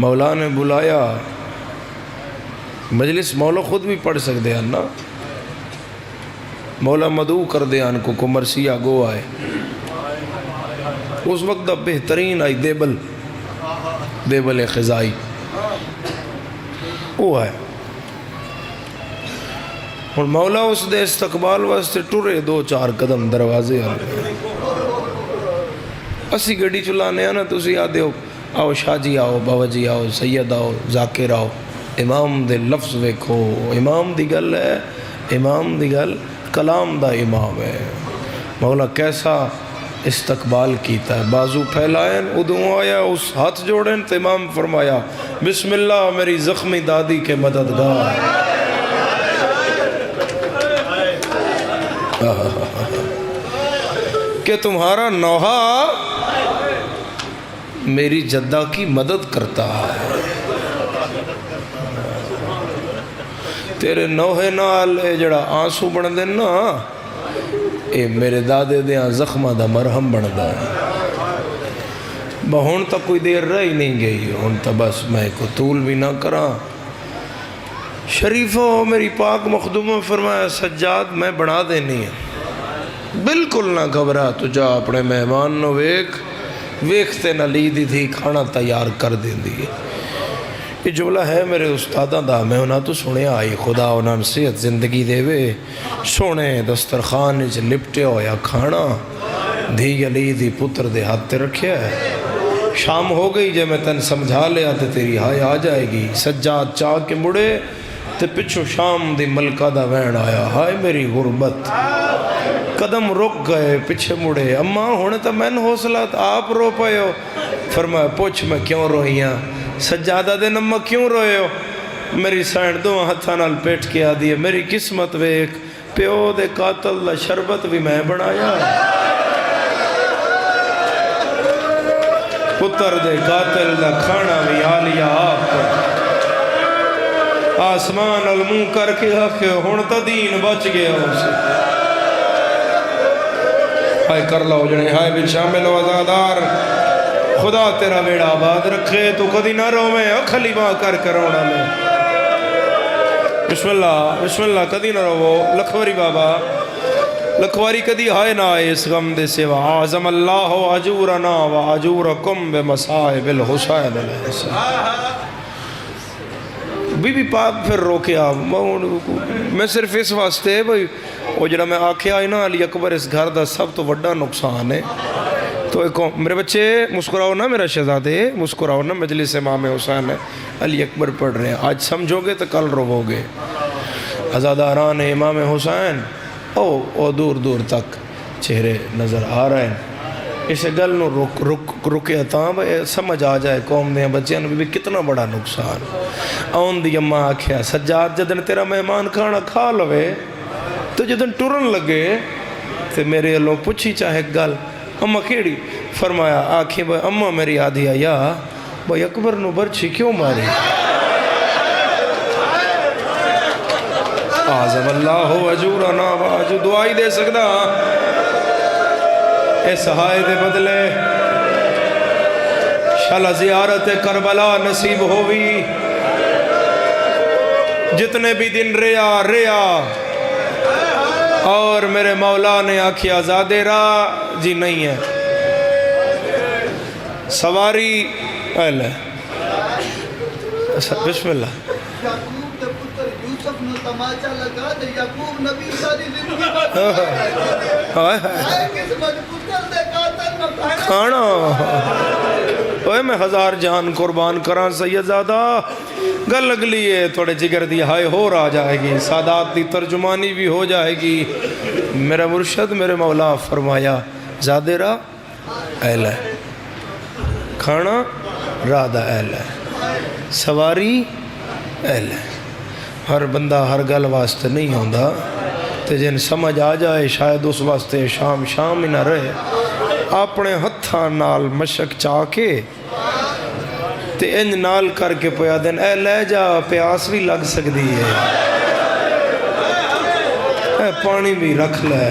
مولا نے بلایا، مجلس مولا خود بھی پڑھ سکتے ہیں نا، مولا مدعو کر دے ان کو مرثیہ گو آئے۔ اس وقت دا بہترین آئی دیبل خزائی وہ ہے۔ اور مولا اس دے استقبال واسطے ٹرے 2-4 قدم دروازے آئے۔ اسی گڑی چلانے آنا تو اسی آدھے ہو آؤ شاہ جی آؤ، بابا جی آؤ، سید آؤ، ذاکر آؤ، امام دے لفظ ویکھو، امام دی گل ہے، امام دی گل کلام دا امام ہے۔ مولا کیسا استقبال کیتا ہے، بازو پھیلائیں، ادھوں آیا، اس ہاتھ جوڑیں تو امام فرمایا بسم اللہ میری زخمی دادی کے مددگار۔ کہ تمہارا نوحہ میری جدہ کی مدد کرتا ہے، تیرے نوحے نال جڑا آنسو بن دے نا، اے میرے دادے دیاں زخمہ دا مرہم بن دا ہے۔ ہن تک کوئی دیر رہ ہی نہیں گئی، ہن تا بس میں کو طول بھی نہ کراں۔ شریفو میری پاک مخدومہ فرمایا سجاد میں بنا دینی ہے، بالکل نہ گھبرا، تو جا اپنے مہمان نو ویکھتے نہ لی دی تھی کھانا تیار کر دیں دی۔ یہ جملہ ہے میرے استادہ دا، میں انہاں تو سنے آئی، خدا انہاں صحت زندگی دے وے، سونے دسترخوان وچ لپٹے ہویا کھانا دھی علی دی پتر دے ہاتھ رکھیا ہے۔ شام ہو گئی جے میں تن سمجھا لیا تے تیری ہائے آ جائے گی۔ سجاد چاہ کے مڑے تے پچھو شام دی ملکہ دا وین آیا، ہائے میری غربت، قدم رک گئے، پیچھے مڑے، اماں ہونے تا میں نے حوصلہ آپ رو پائے ہو؟ فرمایا پوچھ میں کیوں روئیاں؟ سجادہ دے نمہ کیوں روئے ہو؟ میری سائن دو ہتھا نال پیٹ کے آدھی ہے، میری قسمت ویک، پیو دے قاتل دا شربت بھی میں بنایا، پتر دے قاتل دا کھانا بھی آلیا آپ پر، آسمان الموں کر کے آکھے ہون تا دین بچ گیا اسے۔ ہائے کر لاؤ جنے، ہائے بھی شامل و ازادار، خدا تیرا بیڑا آباد رکھے، تو کدی نہ رو میں اکھلی ماں کر کرونا میں۔ بسم اللہ کدی نہ رو، لکھوری بابا لکھواری کدی ہائے نہ آئے اس غم دے سوا، عظم اللہ عجورنا و عجورکم بمصائب الحسین علیہ السلام۔ بی بی پاک پھر روکے آپ، میں صرف اس واسطے بھئی وہ جڑا میں آکھے آئی نا علی اکبر اس گھر دا سب تو وڈا نقصان ہے، تو میرے بچے مسکراؤ نا، میرا شہزادے مسکراؤ نا، مجلس امام حسین ہے، علی اکبر پڑھ رہے ہیں، آج سمجھو گے تو کل رو گے۔ عزاداران امام حسین او دور دور تک چہرے نظر آ رہے ہیں، اسے گل نو رکے تاں سمجھ آ جائے قوم دے بچیاں بھی کتنا بڑا نقصان۔ آن دی اماں آکھیا سجاد جدن تیرا مہمان کھانا کھا لوے تو جدن ٹرن لگے تو میرے اللہ پوچھی چاہے گل، اماں کیڑی؟ فرمایا آکھیں بھائی اماں میری آدھی آیا بھائی اکبر نو برچی کیوں ماری؟ آزم اللہ وجورنا واجو دعائی دے سکتا اے سہائے دے بدلے شالا زیارت کربلا نصیب ہوئی، جتنے بھی دن ریا اور میرے مولا نے آکھیا زادے را جی نہیں ہے سواری اہل ہے۔ بسم اللہ کھانا اوے میں 1000 جان قربان کران سید زادہ، گل اگلی ہے تھوڑے جگر دی ہائے ہور آ جائے گی، سادات دی ترجمانی بھی ہو جائے گی۔ میرا مرشد میرے مولا فرمایا زادے را اہل ہے، کھانا رادہ اہل ہے، سواری اہل ہے۔ ہر بندہ ہر گل واسطے نہیں ہوندہ، تے جن سمجھ آ جائے شاید اس واسطے شام ہی نہ رہے، اپنے ہتھاں نال مشک چاہ کے تے انج نال کر کے پیا دن اے لے جا پیاس بھی لگ سکتی ہے، اے پانی بھی رکھ لے،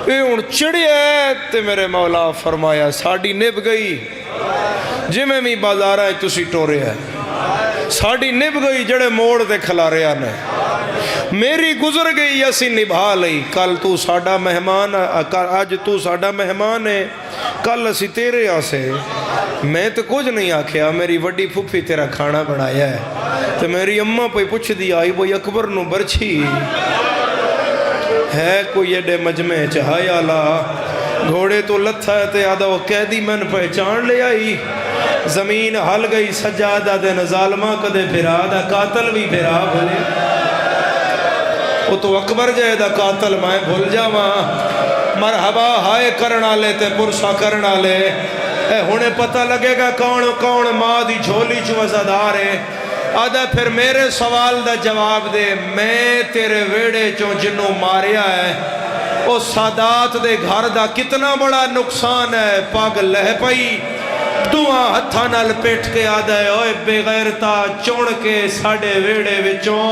اے ان چڑی ہے تے میرے مولا فرمایا ساڑی نب گئی، ਜਿਵੇਂ ਵੀ ਬਾਜ਼ਾਰਾਂ 'ਚ ਤੁਸੀਂ ਟੋਰਿਆ, ਸਾਡੀ ਨਿਭ ਗਈ ਜਿਹੜੇ ਮੋੜ ਤੇ ਖਿਲਾਰਿਆ ਨੇ, ਮੇਰੀ ਗੁਜ਼ਰ ਗਈ ਅਸੀਂ ਨਿਭਾ ਲਈ। ਕੱਲ ਤੂੰ ਸਾਡਾ ਮਹਿਮਾਨ, ਅੱਜ ਤੂੰ ਸਾਡਾ ਮਹਿਮਾਨ ਹੈ, ਕੱਲ ਅਸੀਂ ਤੇਰੇ ਆਸੇ। ਮੈਂ ਤਾਂ ਕੁਝ ਨਹੀਂ ਆਖਿਆ, ਮੇਰੀ ਵੱਡੀ ਫੁੱਫੀ ਤੇਰਾ ਖਾਣਾ ਬਣਾਇਆ ਹੈ। ਤੇ ਮੇਰੀ ਅੰਮਾ ਪਈ ਪੁੱਛਦੀ ਆਈ ਬਈ ਅਕਬਰ ਨੂੰ ਬਰਛੀ ہے کوئی ایڈے مجمع چہایا لا گھوڑے تو لتھا ہے تے آدھا وہ قیدی من پہچان لے آئی زمین ہل گئی سجادہ دن ظالمہ کدے پھرا دا قاتل بھی پھرا بھلے وہ تو اکبر جائے دا قاتل میں بھول جا ماں مرحبا ہائے کرنا لے تے پرسا کرنا لے اے ہونے پتہ لگے گا کون کون ماں دی جھولی چو وزدار ہے آدھا پھر میرے سوال دا جواب دے میں تیرے ویڑے چوں جنوں ماریا ہے او سادات دے گھر دا کتنا بڑا نقصان ہے پاگ لہ پئی دعا ہتھا نال پیٹ کے آدھا ہے اوے بے غیرتا چون کے ساڑے ویڑے وچوں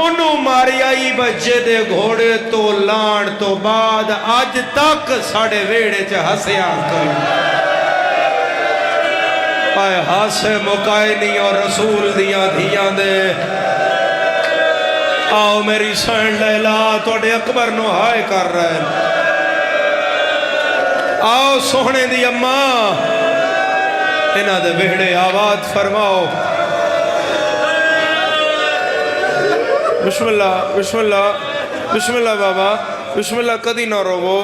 انہوں ماریا ہی بجے دے گھوڑے تو لان تو بعد آج تک ساڑے ویڑے چے ہسیاں کوئی آئے ہاسے مکائنی اور رسول دیاں دھیاں دے آؤ میری سین لیلا توڑے اکبر نو ہائے کر رہے آؤ سوہنے دی اماں انہاں دے بہڑے آواز فرماؤ بسم اللہ بسم اللہ بسم اللہ بابا بسم اللہ کدی نہ روو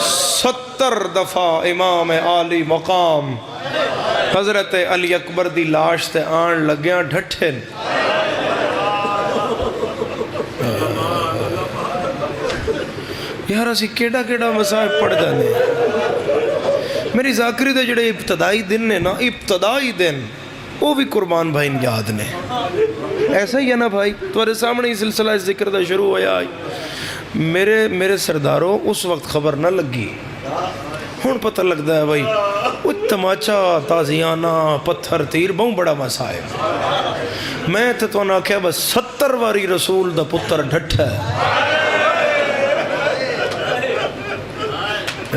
70 دفعہ امام عالی مقام حضرت علی اکبر دی لاش تے آن لگیاں ڈھٹھن یار اسی کیڑا کیڑا مسائب پڑھ جانے میری ذاکری دے جڑے ابتدائی دن نے نا ابتدائی دن وہ بھی قربان بھائی یاد نے ایسا ہی ہے نا بھائی تمہارے سامنے ہی سلسلہ ذکر دا شروع ہویا میرے سرداروں اس وقت خبر نہ لگی ہون پتہ لگتا ہے بھائی وہ تماچا تازیانہ پتھر تیر بہت بڑا مسائب میں تو نہ کہا بس 70 واری رسول دا پتر ڈھٹ ہے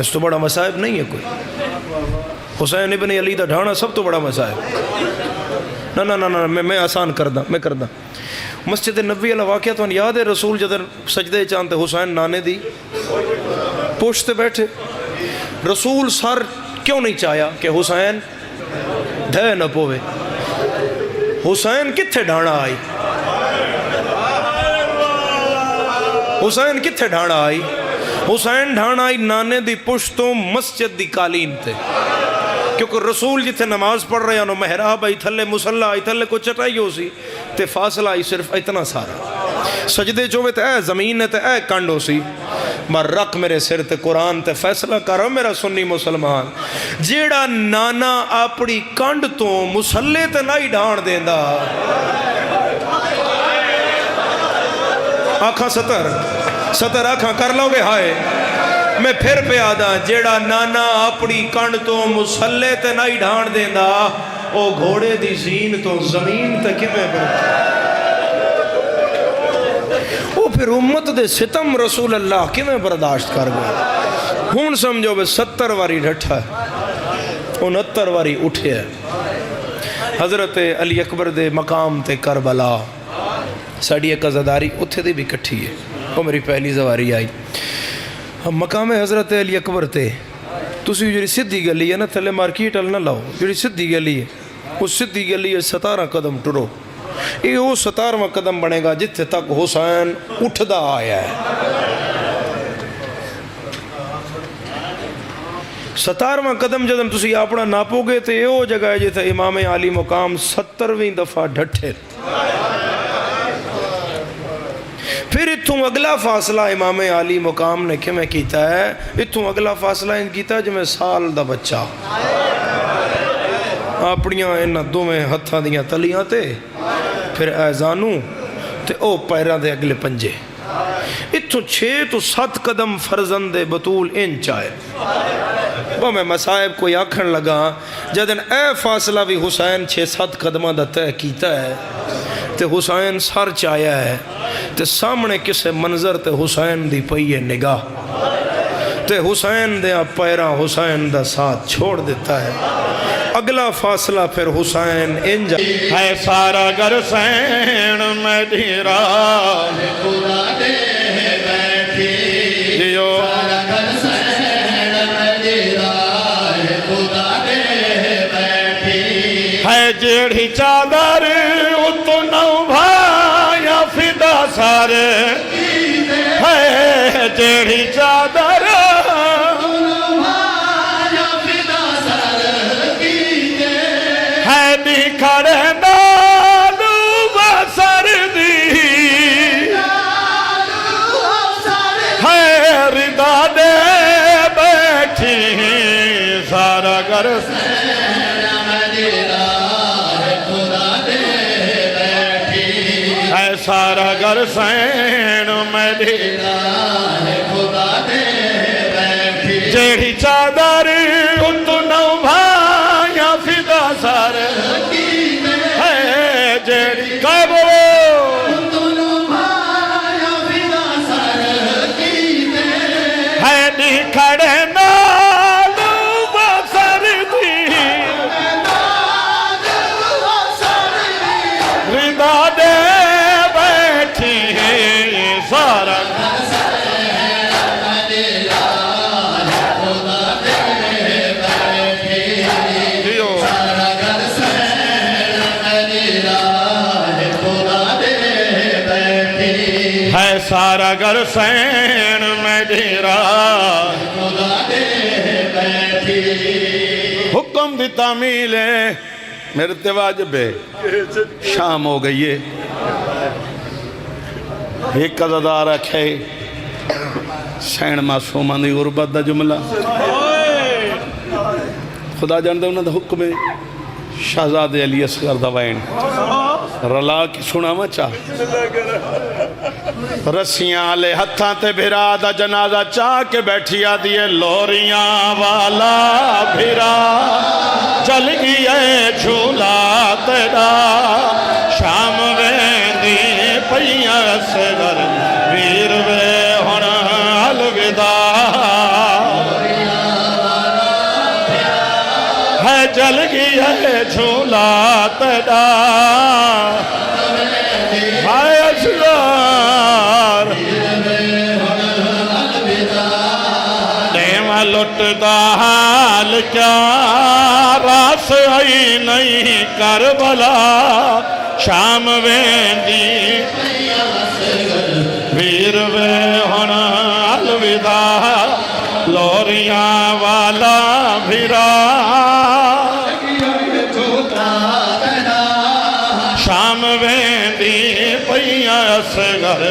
اس تو بڑا مسائب نہیں ہے کوئی حسین ابن علی دا ڈھانا سب تو بڑا مسائب نا میں آسان کردہ میں کردہ مسجد نبوی علیہ واقعہ تو یاد ہے رسول جدر سجدے چاندے حسین نانے دی پوچھتے بیٹھے رسول سر کیوں نہیں چاہیا کہ حسین ڈھے نہ پوے حسین کتھے ڈھانا آئی حسین کتھے ڈھانا آئی حسین ڈھانا آئی نانے دی پشتوں مسجد دی قالین تے کیونکہ رسول جتھے نماز پڑھ رہے ہیں محراب آئی تھلے مسلح آئی تھلے کو چٹائی ہو سی تے فاصلہ آئی صرف اتنا سارا سجدے چوے تے اے زمین تے اے کنڈ ہو سی مر رکھ میرے سر تے قرآن تے فیصلہ کرو میرا سنی مسلمان جیڑا نانا اپنی کنڈ تو مسلح تے نہیں ڈھان دیندہ آنکھاں ستر آنکھاں کر لو گے ہائے میں پھر پہ آدھا جیڑا نانا اپنی کنڈ تو مسلح تے نہیں ڈھان دیندہ او گھوڑے دی زین تو زمین تے کمیں برتا پھر امت دے ستم رسول اللہ کیوں برداشت کر گئے ہون سمجھو بے 70 واری ڈھٹا ہے 69 واری اٹھے ہے حضرت علی اکبر دے مقام تے کربلا ساڑی ایک عزداری اتھے دے بھی کٹھی ہے وہ میری پہلی زواری آئی مقام حضرت علی اکبر تے تُسی جوڑی صدی گلی ہے نا تھلے مارکیٹ نہ لاؤ جوڑی صدی گلی ہے اس صدی گلی ہے 17 قدم ٹرو یہ وہ 17واں قدم بنے گا جتھے تک حسین اٹھدا آیا ہے 17واں قدم جدم تسی اپنا ناپو گے تو یہ وہ جگہ ہے جتھے امام عالی مقام 70ویں دفعہ ڈھٹھے پھر اتھوں اگلا فاصلہ امام عالی مقام نے کیوں کیتا ہے اتھوں اگلا فاصلہ ان کیتا ہے جو میں سال دا بچہ اپنیاں انہاں دو میں ہتھاں دیاں تلیاں تے پھر ایزانوں تے او پیرہ دے اگلے پنجے اتھوں 6 تو 7 قدم فرزند بطول انچ آئے وہ میں مسائب کوئی آکھن لگا جدن اے فاصلہ بھی حسین 6-7 قدمہ دا طے کیتا ہے تے حسین سر چایا ہے تے سامنے کسے منظر تے حسین دی پئیے نگاہ تے حسین دے پیرہ حسین دا ساتھ چھوڑ دیتا ہے اگلا فاصلہ پھر حسین انجا ہے سارا گر سین میں ڈھیرا خدا دے بیٹھی جیو سارا گھر سین میں دیرا خدا دے بیٹھی ہے جیڑھی چادر اتنا بھایا فدا سارے ہے جیڑھی چادر ہے نکھڑے نالو بسر دی ہے رضا دے بیٹھی سارا گر ہے سارا گر سین میں ڈھیرا جیڑھی چادر اتنا بھایا فدا سارے ہے جیڑھی کعبو ہے نکھڑے نالو بسر دی رضا دے بیٹھی سارا جیو ہے سارا گر سین میں ڈھیرا حکم دی تعمیل ہے میرے تے واجب ہے شام ہو گئی ہے ایک قضادار رکھے سین معصومان دی غربت دا جملہ خدا جاندے انہوں دا حکم ہے شہزاد علی اصغر دوائن رلا کی سنا مچا رسیاں لے ہتھاں تے بھرا دا جنازہ چاہ کے بیٹھی آدھیے لوریاں والا بھرا چل گئے جھولا تیرا شام ویندی پیاں اصغر ویر وے ہن الوداع ہے جل گیا ہے جھولا تیرا ہائے اصغر دیمہ لٹ دا حال کیا راس آئی نہیں کربلا شام ویندی ویر وے ہن الوداع لوریاں والا بھرا شام ویندی پیاں اصغر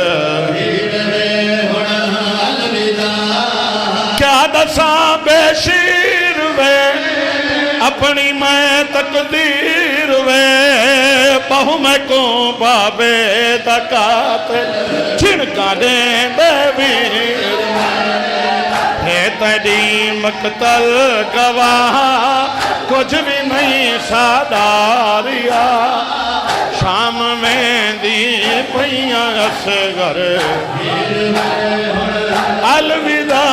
کیا دساں بے شیر وے اپنی میں تقدیر وے بہو میں کو بابے دکات چھڑکا دیں دے ویر ہے تیری مقتل گواہ کچھ بھی نہیں ساداریا شام میں دی پیاں اصغر الوداع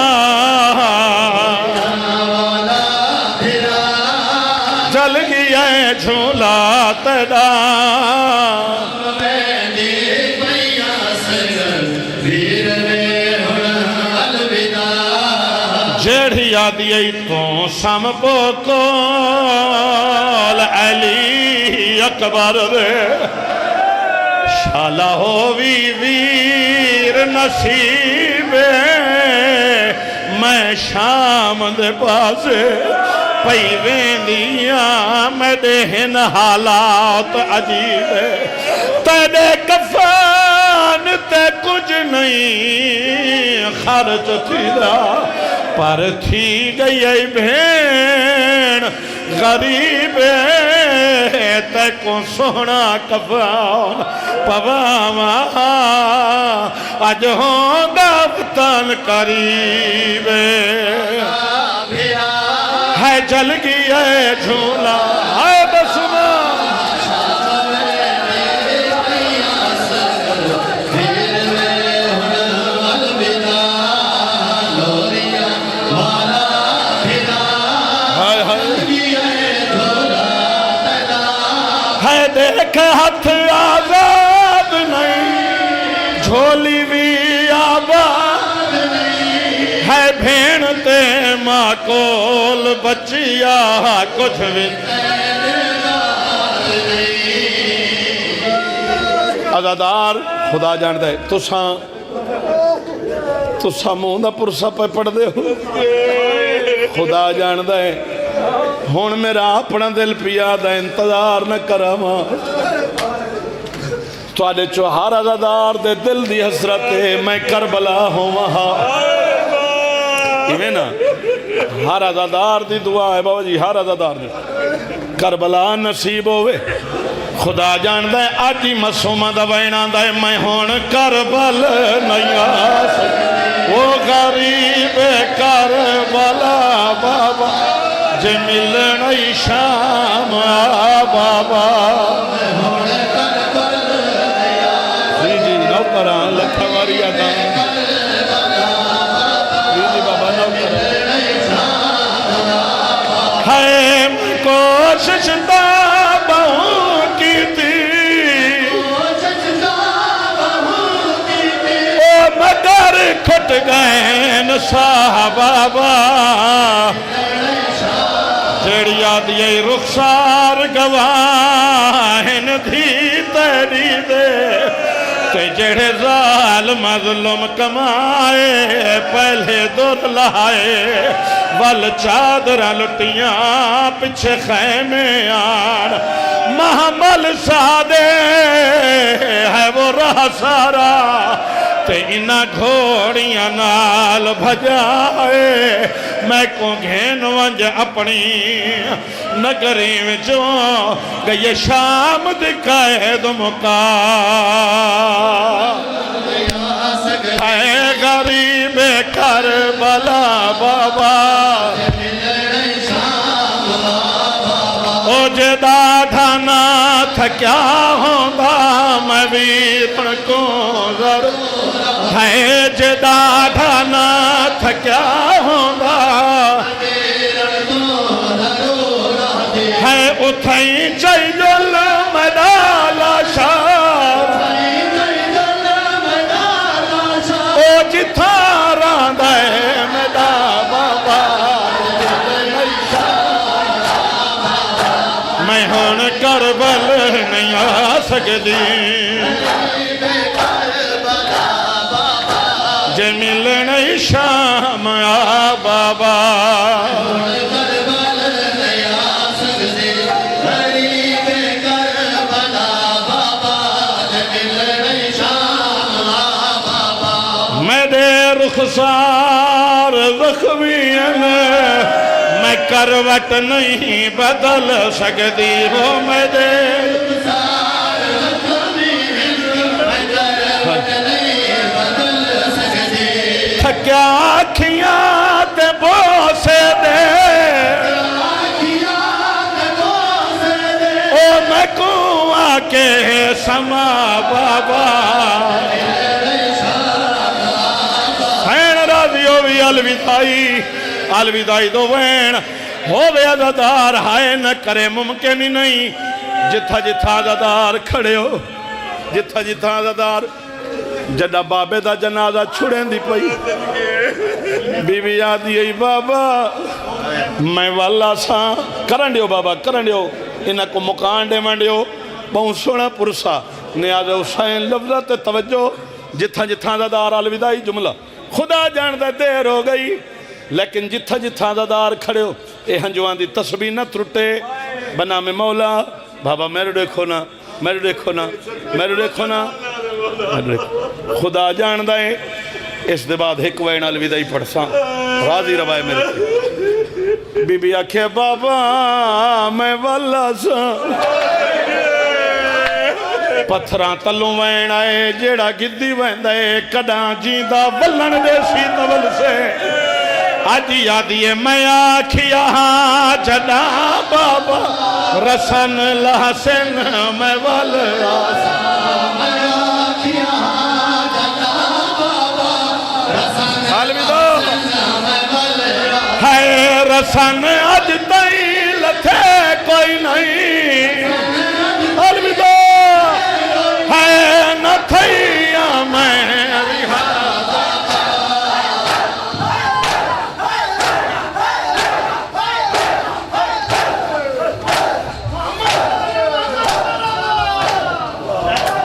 جل گیا جھولا تیرا جیڑھی آدھی تو سم پوکول علی اکبر دے شالا ہووی ویر نصیبے میں شام دے پاسے پئی ویندیاں میں دہن حالات عجیب تیرے کفان تے کچھ نہیں خرچ تھی دا پر تھی گئی بھین غریب تے کو سونا کفان پواما آج ہوں گا وطن قریب ہے جل گیا جھولا ہے بسما ہے دیکھ ہاتھ آزاد نہیں جھولی بھی آباد ہے بھین تے ماں کول بچیا کچھ بھی عزادار خدا جاندہ ہے تساں منہ دا پرسا پہ پڑھ دے ہو خدا جاندہ ہے ہون میرا اپنا دل پیا دا انتظار نہ کراما تو آدھے چوہار عزادار دے دل دی حسرت میں کربلا ہوں وہاں ایویں نا ہر عزادار دی دعا ہے بابا جی ہر عزادار دی کربلا نصیب ہوئے خدا جاندہ ہے آجی مسومہ دا وینہ دا ہے میں ہون کربل نہیں آسک وہ غریب کربلا بابا جے ملن شام بابا جی جی نوکران لکھا واری آدھان جی جی بابا نوکران ہے میں کوشش دا بہوں کی تھی او مگر کھٹ گئے نسا بابا جڑی آدھی رخسار گواہن تھی تیری دے تے جڑے ظالم مظلوم کمائے پہلے دور لائے ول چادرہ لٹیاں پچھے خیمے آن محمل سادے ہے وہ راہ سارا تے انہا گھوڑیاں نال بھجائے میں کو گھین ونج اپنی نگری میں جو گئی شام دکھائے دمکا اے غریب کربلا بابا او جدا ڈھانا تھکیا ہوندہ میں ویرن کو ضرور ہے جدا ڈھانا تھکیا ہوندہ ہے اتھائی چیجل مدالا شاہ او جتھا راندہ ہے مدا بابا میں ہون کربل نہیں آ سکتی جے ملن شام آ بابا میرے رخسار زخمین میں کروٹ نہیں بدل سکتی ہو میرے تھکیا آکھیاں تے بوسے دے او میں کو آکے سما بابا حین راضی ہوئی الوداعی دو وین ہووے عزادار ہائے نہ کرے ممکن ہی نہیں جتھا جتھا عزادار کھڑے ہو جتھا جتھا عزادار جڑا بابے دا جنازہ چھڑیں دی پئی بی بی آدھی ای بابا میں والا سا کرن دیو بابا کرن دیو انہا کو مکان دے من دیو بہت سونا پرسا نیاز حسین لفظت توجہ جتھا جتھا عزادار الوداعی جملہ خدا جاندہ دیر ہو گئی لیکن جتھا جتھا عزادار کھڑے ہو اے ہنجوان دی تسبیح نہ ترٹے بنام مولا بابا میرے دیکھو نا میرے دیکھو نا میرے دیکھو نا خدا جاندہ ہے اس دے بعد ایک وین الوداعی پڑھساں راضی روائے میرے کی بی بی آکھے بابا میں والا سا پتھران تلوں وین آئے جیڑا گدی وین دے کڑاں جیندہ ولن دے سی نول سے آجی یادیے میں آکھیا ہاں جدا بابا رسن لحسن میں والا میں آکھیا ہاں جدا بابا رسن لحسن میں والا ہے رسن اج تئی لتھے کوئی نہیں